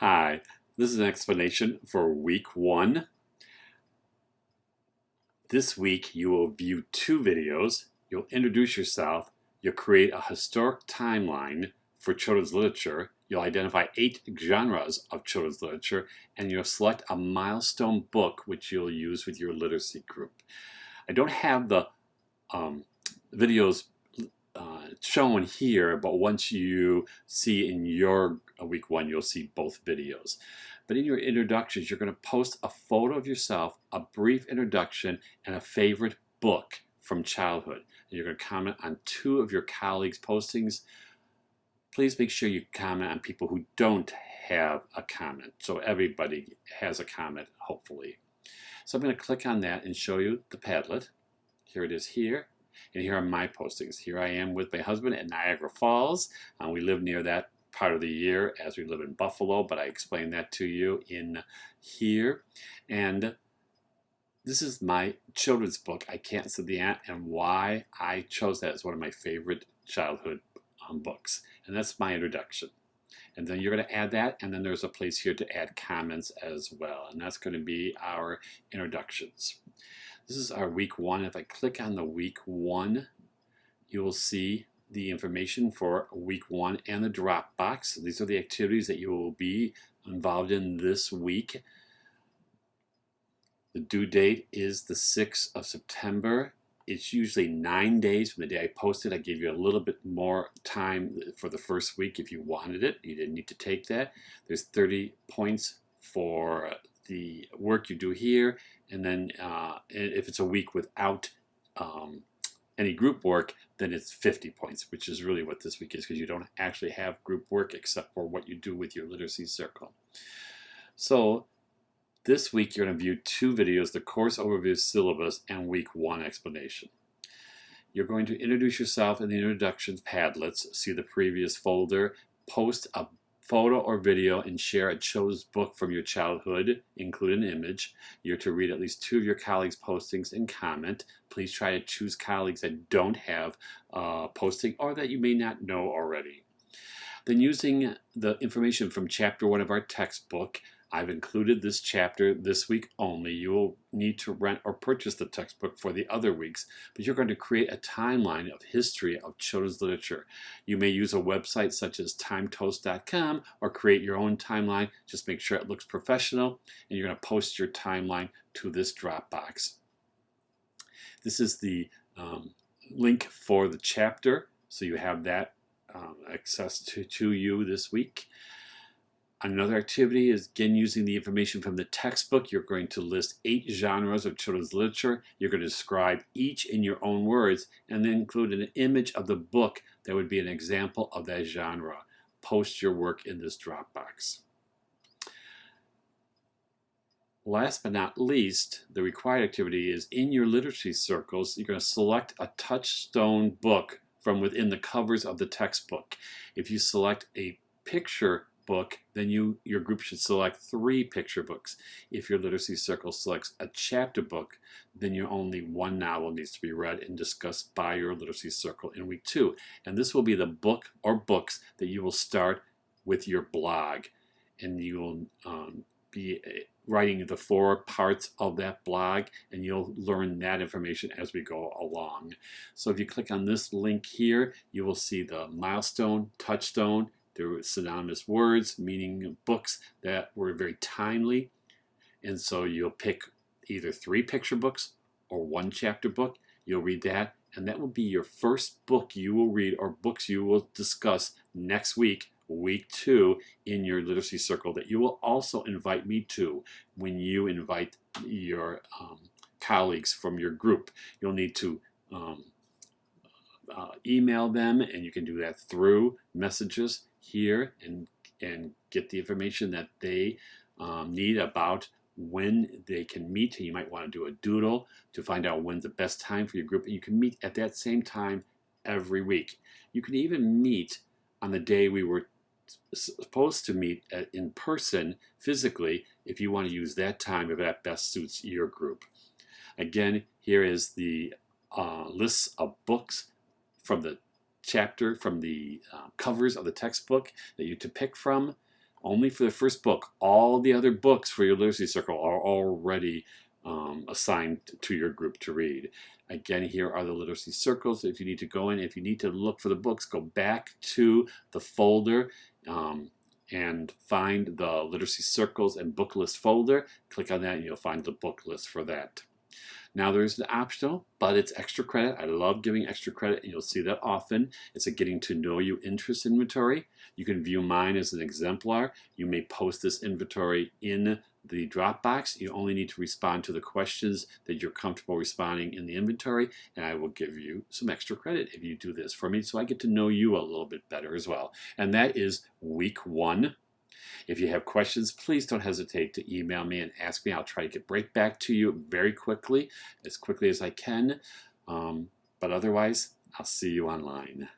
Hi, this is an explanation for week 1. This week you will view 2 videos, you'll introduce yourself, you'll create a historic timeline for children's literature, you'll identify 8 genres of children's literature, and you'll select a milestone book which you'll use with your literacy group. I don't have the videos shown here, but once you see in your week 1, you'll see both videos. But in your introductions, you're going to post a photo of yourself, a brief introduction, and a favorite book from childhood. And you're going to comment on 2 of your colleagues' postings. Please make sure you comment on people who don't have a comment, so everybody has a comment, hopefully. So I'm going to click on that and show you the Padlet. Here it is here. And here are my postings. Here I am with my husband at Niagara Falls. We live near that part of the year as we live in Buffalo, but I explained that to you in here. And this is my children's book, I Can't Sit the Ant, and why I chose that as one of my favorite childhood books. And that's my introduction. And then you're going to add that, and then there's a place here to add comments as well. And that's going to be our introductions. This is our week 1. If I click on the week 1, you will see the information for week 1 and the drop box. These are the activities that you will be involved in this week. The due date is the 6th of September. It's usually 9 days from the day I posted. I gave you a little bit more time for the first week if you wanted it. You didn't need to take that. There's 30 points for the work you do here, and then if it's a week without any group work, then it's 50 points, which is really what this week is, because you don't actually have group work except for what you do with your literacy circle. So this week you're going to view 2 videos, the course overview syllabus and week 1 explanation. You're going to introduce yourself in the introductions Padlets, see the previous folder, post a photo or video, and share a chosen book from your childhood, include an image. You're to read at least 2 of your colleagues' postings and comment. Please try to choose colleagues that don't have posting or that you may not know already. Then, using the information from chapter 1 of our textbook, I've included this chapter this week only. You will need to rent or purchase the textbook for the other weeks, but you're going to create a timeline of history of children's literature. You may use a website such as timetoast.com or create your own timeline. Just make sure it looks professional, and you're going to post your timeline to this Dropbox. This is the link for the chapter, so you have that access to you this week. Another activity is, again, using the information from the textbook. You're going to list 8 genres of children's literature. You're going to describe each in your own words and then include an image of the book that would be an example of that genre. Post your work in this Dropbox. Last but not least, the required activity is in your literacy circles, you're going to select a touchstone book from within the covers of the textbook. If you select a picture book, then your group should select 3 picture books. If your literacy circle selects a chapter book, then only 1 novel needs to be read and discussed by your literacy circle in week 2. And this will be the book or books that you will start with your blog. And you will be writing the 4 parts of that blog, and you'll learn that information as we go along. So if you click on this link here, you will see the milestone, touchstone. There were synonymous words meaning books that were very timely. And so you'll pick either 3 picture books or 1 chapter book. You'll read that, and that will be your first book you will read or books you will discuss next week, week 2, in your literacy circle that you will also invite me to when you invite your colleagues from your group. You'll need to email them, and you can do that through messages here and get the information that they need about when they can meet. You might want to do a doodle to find out when's the best time for your group, and you can meet at that same time every week. You can even meet on the day we were supposed to meet in person physically if you want to use that time if that best suits your group. Again, here is the lists of books from the chapter, from the covers of the textbook that you to pick from. only for the first book. All the other books for your literacy circle are already assigned to your group to read. Again, here are the literacy circles. If you need to go in, if you need to look for the books, go back to the folder and find the literacy circles and book list folder. Click on that and you'll find the book list for that. Now there's an optional, but it's extra credit. I love giving extra credit, and you'll see that often. It's a getting to know you interest inventory. You can view mine as an exemplar. You may post this inventory in the Dropbox. You only need to respond to the questions that you're comfortable responding in the inventory, and I will give you some extra credit if you do this for me, so I get to know you a little bit better as well. And that is week 1. If you have questions, please don't hesitate to email me and ask me. I'll try to get right back to you very quickly, as quickly as I can. But otherwise, I'll see you online.